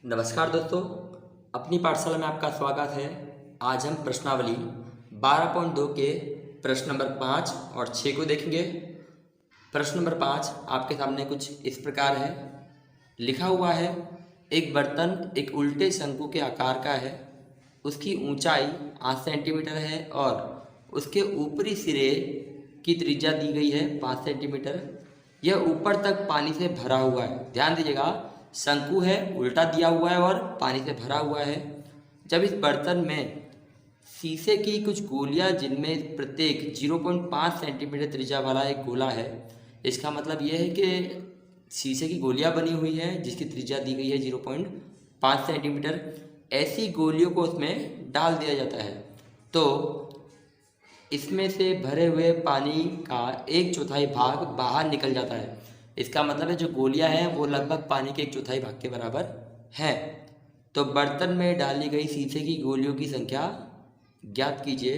नमस्कार दोस्तों, अपनी पाठशाला में आपका स्वागत है। आज हम प्रश्नावली 12.2 के प्रश्न नंबर 5 और 6 को देखेंगे। प्रश्न नंबर 5 आपके सामने कुछ इस प्रकार है। लिखा हुआ है, एक बर्तन एक उल्टे शंकु के आकार का है। उसकी ऊंचाई 8 सेंटीमीटर है और उसके ऊपरी सिरे की त्रिज्या दी गई है 5 सेंटीमीटर। यह ऊपर तक पानी से भरा हुआ है। ध्यान दीजिएगा, शंकु है, उल्टा दिया हुआ है और पानी से भरा हुआ है। जब इस बर्तन में शीशे की कुछ गोलियां जिनमें प्रत्येक 0.5 सेंटीमीटर त्रिज्या वाला एक गोला है, इसका मतलब यह है कि शीशे की गोलियां बनी हुई है जिसकी त्रिज्या दी गई है 0.5 सेंटीमीटर। ऐसी गोलियों को उसमें डाल दिया जाता है तो इसमें से भरे हुए पानी का 1/4 भाग बाहर निकल जाता है। इसका मतलब है जो गोलियां हैं वो लगभग पानी के 1/4 भाग के बराबर हैं। तो बर्तन में डाली गई शीशे की गोलियों की संख्या ज्ञात कीजिए।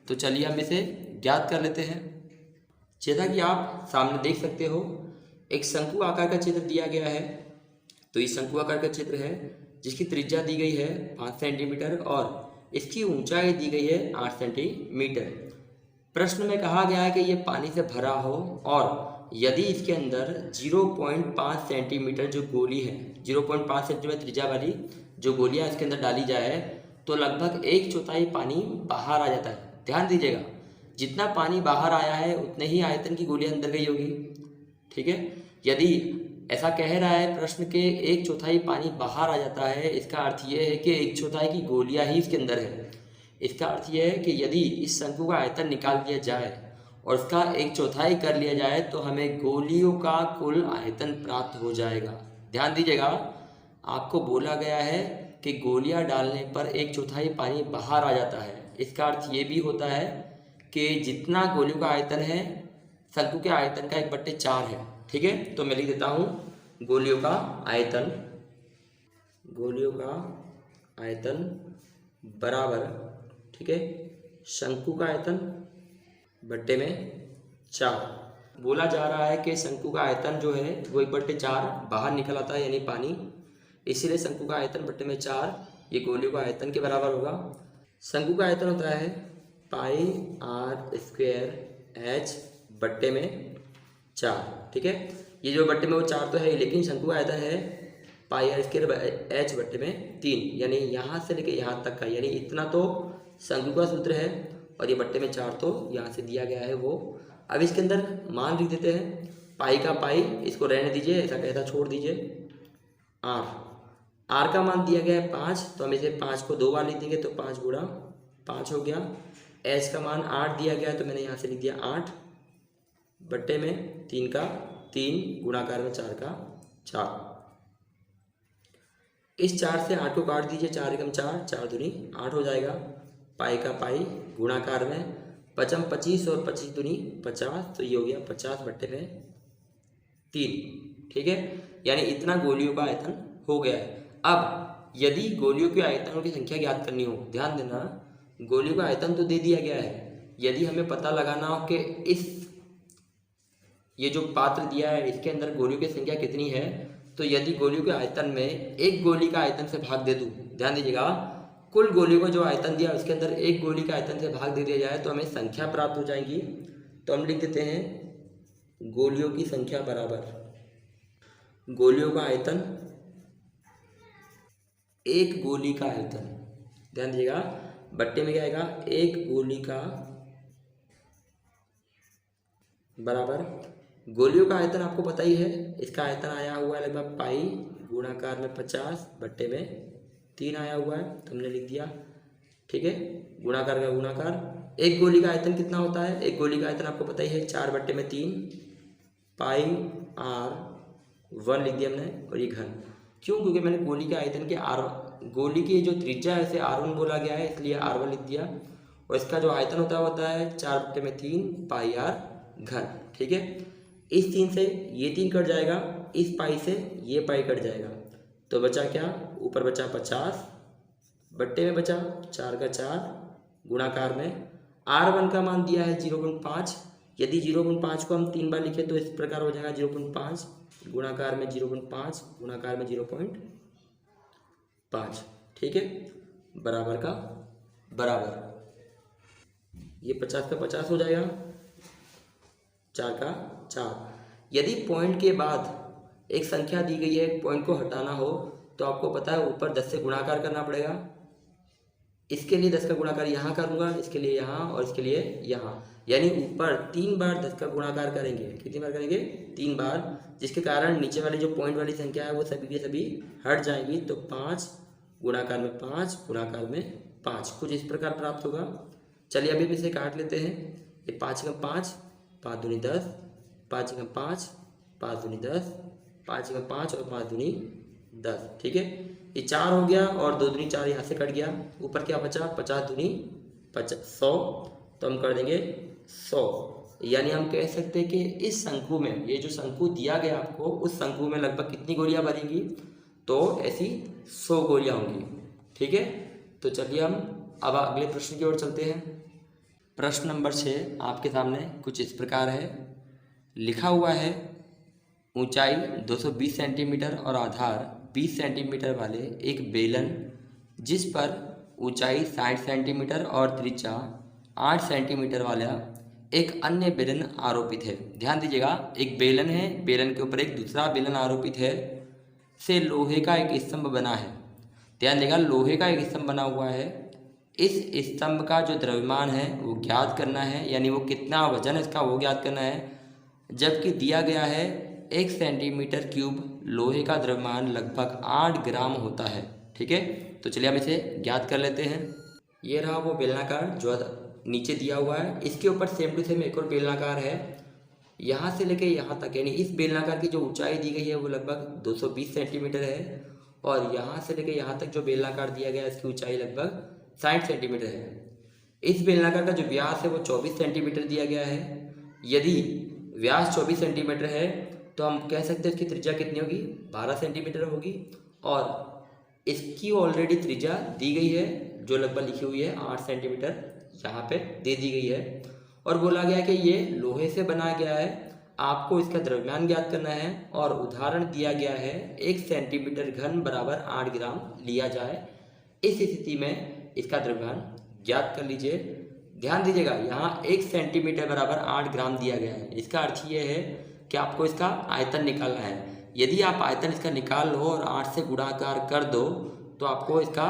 तो चलिए हम इसे ज्ञात कर लेते हैं। जैसा कि आप सामने देख सकते हो, एक शंकु आकार का चित्र दिया गया है। तो इस शंकु आकार का चित्र है जिसकी त्रिज्या दी गई है 5 सेंटीमीटर और इसकी ऊंचाई दी गई है 8 सेंटीमीटर। प्रश्न में कहा गया है कि ये पानी से भरा हो और यदि इसके अंदर 0.5 सेंटीमीटर जो गोली है, 0.5 सेंटीमीटर त्रिज्या वाली जो गोलियां इसके अंदर डाली जाए तो लगभग 1/4 पानी बाहर आ जाता है। ध्यान दीजिएगा, जितना पानी बाहर आया है उतने ही आयतन की गोलियां अंदर गई होगी। ठीक है, यदि ऐसा कह रहा है प्रश्न के 1/4 पानी बाहर आ जाता है, इसका अर्थ ये है कि 1/4 की गोलियां ही इसके अंदर है। इसका अर्थ यह है कि यदि इस शंकु का आयतन निकाल दिया जाए और इसका 1/4 कर लिया जाए तो हमें गोलियों का कुल आयतन प्राप्त हो जाएगा। ध्यान दीजिएगा, आपको बोला गया है कि गोलियां डालने पर 1/4 पानी बाहर आ जाता है। इसका अर्थ ये भी होता है कि जितना गोलियों का आयतन है शंकु के आयतन का 1/4 है। ठीक है, तो मैं लिख देता हूँ गोलियों का आयतन बराबर, ठीक है, शंकु का आयतन बट्टे में 4। बोला जा रहा है कि शंकु का आयतन जो है वो 1/4 बाहर निकल आता है यानी पानी, इसीलिए शंकु का आयतन बट्टे में 4 ये गोलियों का आयतन के बराबर होगा। शंकु का आयतन होता है πr² बट्टे में 4। ठीक है, ये जो बट्टे में वो 4 तो है लेकिन शंकु का आयतन है πr² बट्टे में 3, यानी यहाँ से लेके यहाँ तक का, यानी इतना तो शंकु का सूत्र है और ये बट्टे में 4 तो यहाँ से दिया गया है वो। अब इसके अंदर मान लिख देते हैं। पाई का पाई इसको रहने दीजिए, ऐसा कहता छोड़ दीजिए। आर का मान दिया गया है 5, तो हम इसे 5 को 2 बार लिख देंगे तो 5 गुणा 5 हो गया। एच का मान 8 दिया गया है तो मैंने यहाँ से लिख दिया 8 बट्टे में 3 का 3 गुणाकार में 4 का 4। इस 4 से 8 को काट दीजिए, 4 एकम 4, 4 दूनी 8 हो जाएगा। पाई का पाई गुणाकार में 5 25 और 25 दूनी 50, तो ये हो गया 50 बट्टे में 3। ठीक है, यानी इतना गोलियों का आयतन हो गया है। अब यदि गोलियों के आयतनों की संख्या ज्ञात करनी हो, ध्यान देना, गोलियों का आयतन तो दे दिया गया है। यदि हमें पता लगाना हो कि ये जो पात्र दिया है इसके अंदर गोलियों की संख्या कितनी है, तो यदि गोलियों के आयतन में एक गोली का आयतन से भाग दे दूं, ध्यान दीजिएगा, कुल गोलियों को जो आयतन दिया उसके अंदर एक गोली का आयतन से भाग दे दिया जाए तो हमें संख्या प्राप्त हो जाएगी। तो हम लिख देते हैं गोलियों की संख्या बराबर गोलियों का आयतन एक गोली का आयतन। ध्यान दीजिएगा, बट्टे में क्या आएगा, एक गोली का बराबर गोलियों का आयतन आपको पता ही है, इसका आयतन आया हुआ है लगभग पाई गुणाकार में 50 बट्टे में 3 आया हुआ है, तो हमने लिख दिया। ठीक है, गुणाकार का गुणाकार। एक गोली का आयतन कितना होता है, एक गोली का आयतन आपको पता ही है 4 बट्टे में 3 पाई r1 लिख दिया हमने, और ये घन। क्यों? क्योंकि मैंने गोली के आयतन के गोली की जो त्रिज्या है इसे r1 बोला गया है, इसलिए r1 लिख दिया, और इसका जो आयतन होता है 4 बट्टे में 3 पाई r घन। ठीक है, इस 3 से ये 3 कट जाएगा, इस पाई से ये पाई कट जाएगा, तो बचा क्या, ऊपर बचा 50 बट्टे में बचा 4 का 4 गुणाकार में r1 का मान दिया है 0.5। यदि 0.5 को हम 3 बार लिखें तो इस प्रकार हो जाएगा 0.5 गुणाकार में 0.5 गुणाकार में 0.5। 5, ठीक है, बराबर का बराबर, ये 50 का 50 हो जाएगा, 4 का 4। यदि पॉइंट के बाद एक संख्या दी गई है, पॉइंट को हटाना हो तो आपको पता है ऊपर 10 से गुणाकार करना पड़ेगा। इसके लिए 10 का गुणाकार यहाँ करूँगा, इसके लिए यहाँ और इसके लिए यहाँ, यानी ऊपर 3 बार 10 का गुणाकार करेंगे। कितनी बार करेंगे? 3 बार, जिसके कारण नीचे वाली जो पॉइंट वाली संख्या है वो सभी के सभी हट जाएंगी। तो 5 गुणाकार में 5 गुणाकार में 5 कुछ इस प्रकार प्राप्त होगा। चलिए अभी इसे काट लेते हैं। ये 5 का 5, 5 दूनी 10, 5 का 5, 5 दूनी 10, 5 का 5 और 5 दूनी 10, ठीक है। ये 4 हो गया और 2 दूनी 4 यहाँ से कट गया। ऊपर क्या बचा? 50 दूनी 50, 100, तो हम कर देंगे 100। यानी हम कह सकते हैं कि इस शंकु में, ये जो शंकु दिया गया आपको, उस शंकु में लगभग कितनी गोलियां भरेंगी? तो ऐसी 100 गोलियां होंगी, ठीक है। तो चलिए हम अब अगले प्रश्न की ओर चलते हैं। प्रश्न नंबर 6 आपके सामने कुछ इस प्रकार है। लिखा हुआ है ऊंचाई 220 सेंटीमीटर और आधार 20 सेंटीमीटर वाले एक बेलन, जिस पर ऊंचाई 60 सेंटीमीटर और त्रिज्या 8 सेंटीमीटर वाला एक अन्य बेलन आरोपित है। ध्यान दीजिएगा, एक बेलन है, बेलन के ऊपर एक दूसरा बेलन आरोपित है, से लोहे का एक स्तंभ बना है। ध्यान देगा, लोहे का एक स्तंभ बना हुआ है। इस स्तंभ का जो द्रव्यमान है वो ज्ञात करना है, यानी वो कितना वजन है इसका वो ज्ञात करना है। जबकि दिया गया है 1 सेंटीमीटर क्यूब लोहे का द्रव्यमान लगभग 8 ग्राम होता है, ठीक है। तो चलिए हम इसे ज्ञात कर लेते हैं। ये रहा वो बेलनाकार जो नीचे दिया हुआ है। इसके ऊपर सेम टू सेम एक और बेलनाकार है, यहाँ से लेके यहाँ तक, यानी इस बेलनाकार की जो ऊंचाई दी गई है वो लगभग 220 सेंटीमीटर है, और यहाँ से लेके यहाँ तक जो बेलनाकार दिया गया है इसकी ऊंचाई लगभग 60 सेंटीमीटर है। इस बेलनाकार का जो व्यास है वो 24 सेंटीमीटर दिया गया है। यदि व्यास 24 सेंटीमीटर है तो हम कह सकते हैं इसकी त्रिज्या कितनी होगी? 12 सेंटीमीटर होगी, और इसकी ऑलरेडी त्रिज्या दी गई है जो लगभग लिखी हुई है 8 सेंटीमीटर यहाँ पे दे दी गई है, और बोला गया कि ये लोहे से बनाया गया है। आपको इसका द्रव्यमान ज्ञात करना है, और उदाहरण दिया गया है 1 सेंटीमीटर घन बराबर 8 ग्राम लिया जाए। इस स्थिति में इसका द्रव्यमान ज्ञात कर लीजिए। ध्यान दीजिएगा, यहाँ 1 सेंटीमीटर बराबर 8 ग्राम दिया गया है। इसका अर्थ ये है कि आपको इसका आयतन निकालना है। यदि आप आयतन इसका निकाल लो और 8 से गुणाकार कर दो तो आपको इसका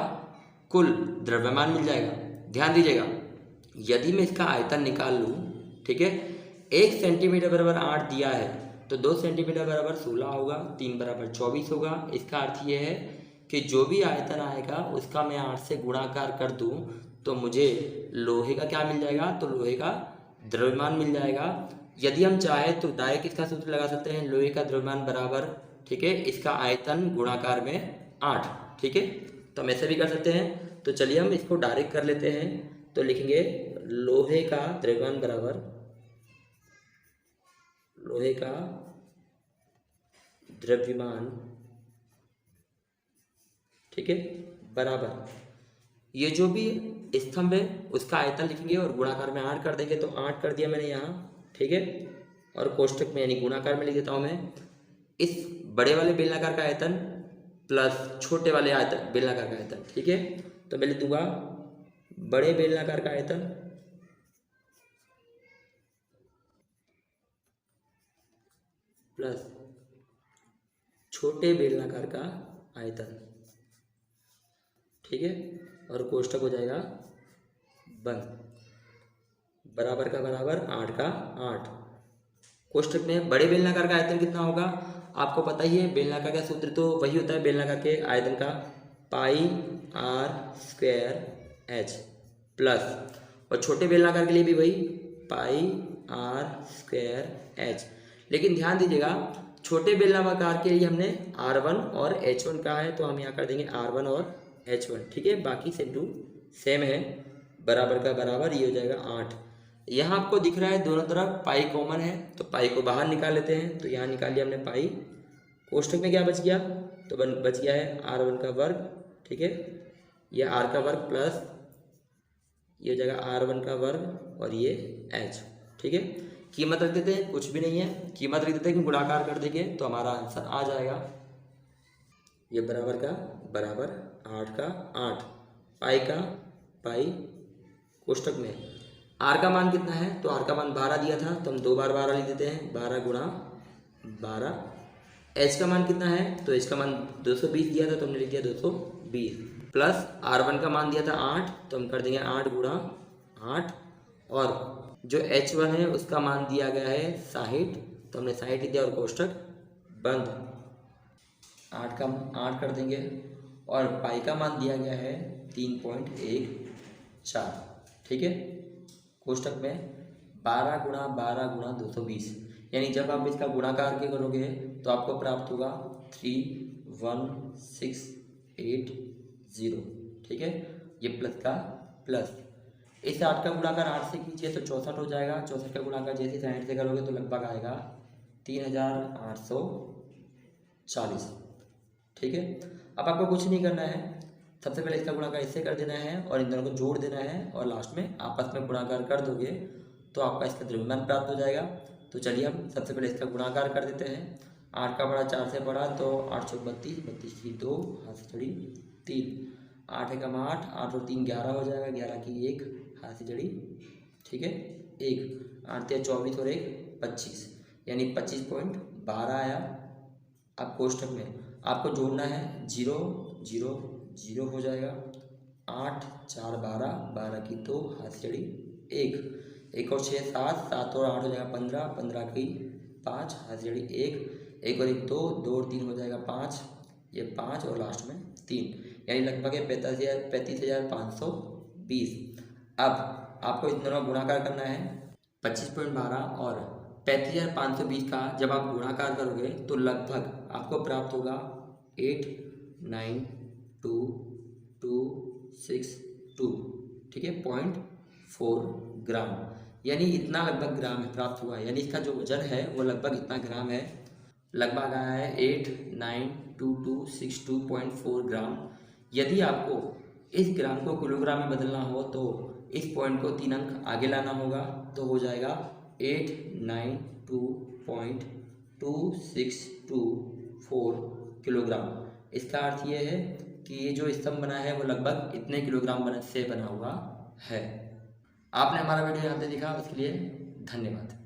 कुल द्रव्यमान मिल जाएगा। ध्यान दीजिएगा, यदि मैं इसका आयतन निकाल लूँ, ठीक है, 1 सेंटीमीटर बराबर 8 दिया है तो 2 सेंटीमीटर बराबर 16 होगा, 3 बराबर 24 होगा। इसका अर्थ ये है कि जो भी आयतन आएगा उसका मैं 8 से गुणाकार कर दूँ तो मुझे लोहे का क्या मिल जाएगा? तो लोहे का द्रव्यमान मिल जाएगा। यदि हम चाहें तो डायरेक्ट इसका सूत्र लगा सकते हैं, लोहे का द्रव्यमान बराबर, ठीक है, इसका आयतन गुणाकार में 8, ठीक है। तो हम ऐसे भी कर सकते हैं। तो चलिए हम इसको डायरेक्ट कर लेते हैं। तो लिखेंगे लोहे का द्रव्यमान बराबर, लोहे का द्रव्यमान, ठीक है, बराबर ये जो भी स्तंभ है उसका आयतन लिखेंगे और गुणाकार में 8 कर देंगे। तो 8 कर दिया मैंने यहाँ, ठीक है, और कोष्टक में यानी गुणाकार में लिख देता हूँ मैं इस बड़े वाले बेलनाकार का आयतन प्लस छोटे वाले आयतन बेलनाकार का आयतन, ठीक है। तो मैं लिख दूंगा बड़े बेलनाकार का आयतन प्लस छोटे बेलनाकार का आयतन, ठीक है, और कोष्टक हो जाएगा बंद। बराबर का बराबर 8 का 8। कोष्टक में बड़े बेलनाकार का आयतन कितना होगा? आपको पता ही है, बेलनाकार का सूत्र तो वही होता है बेलनाकार के आयतन का, पाई आर स्क्वायर एच प्लस, और छोटे बेलनाकार के लिए भी वही पाई आर स्क्वायर एच। लेकिन ध्यान दीजिएगा, छोटे बेलनाकार के लिए हमने R1 और H1 कहा है, तो हम यहाँ कर देंगे R1 और H1, ठीक है। बाकी सेम टू सेम है। बराबर का बराबर ये हो जाएगा 8। यहाँ आपको दिख रहा है दोनों तरफ पाई कॉमन है, तो पाई को बाहर निकाल लेते हैं। तो यहाँ निकाल लिया हमने पाई। कोष्टक में क्या बच गया? तो बच गया है R1 का वर्ग, ठीक है, ये R का वर्ग प्लस ये हो जाएगा R1 का वर्ग और ये H, ठीक है। कीमत रख देते हैं, कुछ भी नहीं है, कीमत रख देते हैं कि गुणाकार कर देंगे तो हमारा आंसर आ जाएगा। ये बराबर का बराबर 8 का 8, पाई का पाई, कोष्टक में आर का मान कितना है, तो आर का मान 12 दिया था, तो हम 2 बार 12 लिख देते हैं, 12 गुणा 12। एच का मान कितना है, तो एच का मान 220 दिया था, तो हमने लिख दिया 220, प्लस R1 का मान दिया था 8, तो हम कर देंगे 8 गुणा 8, और जो H1 है उसका मान दिया गया है 60, तो हमने 60 लिख दिया और कोष्टक बंद। 8 का 8 कर देंगे, और पाई का मान दिया गया है 3.14, ठीक है। कोष्टक में 12 गुणा 12 गुणा 220, यानी जब आप इसका गुणाकार के करोगे तो आपको प्राप्त होगा 31680, ठीक है। ये प्लस का प्लस, इस 8 का गुणाकार 8 से कीजिए तो 64 हो जाएगा, 64 का गुणाकार जैसे 60 से करोगे तो लगभग आएगा 3840, ठीक है। अब आपको कुछ नहीं करना है, सबसे पहले इसका गुणाकार इससे कर देना है और इन दोनों को जोड़ देना है, और लास्ट में आपस में गुणाकार कर दोगे तो आपका इसका द्रव्यमान प्राप्त हो जाएगा। तो चलिए हम सबसे पहले इसका गुणाकार कर देते हैं। 8 का बड़ा 4 से बड़ा, तो 8 चौक 32, 32 की 2, हाथ से चढ़ी 3, 8 एकम 8, 8 और 3 11 हो जाएगा, 11 की 1, हाथ से चढ़ी, ठीक है 1, 8 3 24 और 1 25, यानी 25.12 आया। अब कोष्टक में आपको जोड़ना है 0 0 0 हो जाएगा, 8 4 12, 12 की 2, हाथ से चढ़ी 1, 1 और 6 7, 7 और 8 हो जाएगा 15, 15 की 5, हाथ से चढ़ी 1, 1 और 1 2, 2 और 3 हो जाएगा 5, ये 5 और लास्ट में 3, यानी लगभग 35,520। अब आपको इन दोनों गुणाकार करना है, 25.12 और 35,520 का जब आप गुणाकार करोगे तो लगभग आपको प्राप्त होगा 8922262, ठीक है, 0.4 ग्राम, यानी इतना लगभग ग्राम है प्राप्त हुआ है, यानी इसका जो वजन है वो लगभग इतना ग्राम है, लगभग आया है 8922262.4 ग्राम। यदि आपको इस ग्राम को किलोग्राम में बदलना हो तो इस पॉइंट को 3 अंक आगे लाना होगा, तो हो जाएगा 892.2624 किलोग्राम। इसका अर्थ ये है कि ये जो स्तंभ बना है वो लगभग इतने किलोग्राम से बना हुआ है। आपने हमारा वीडियो यहाँ पे देखा, उसके लिए धन्यवाद।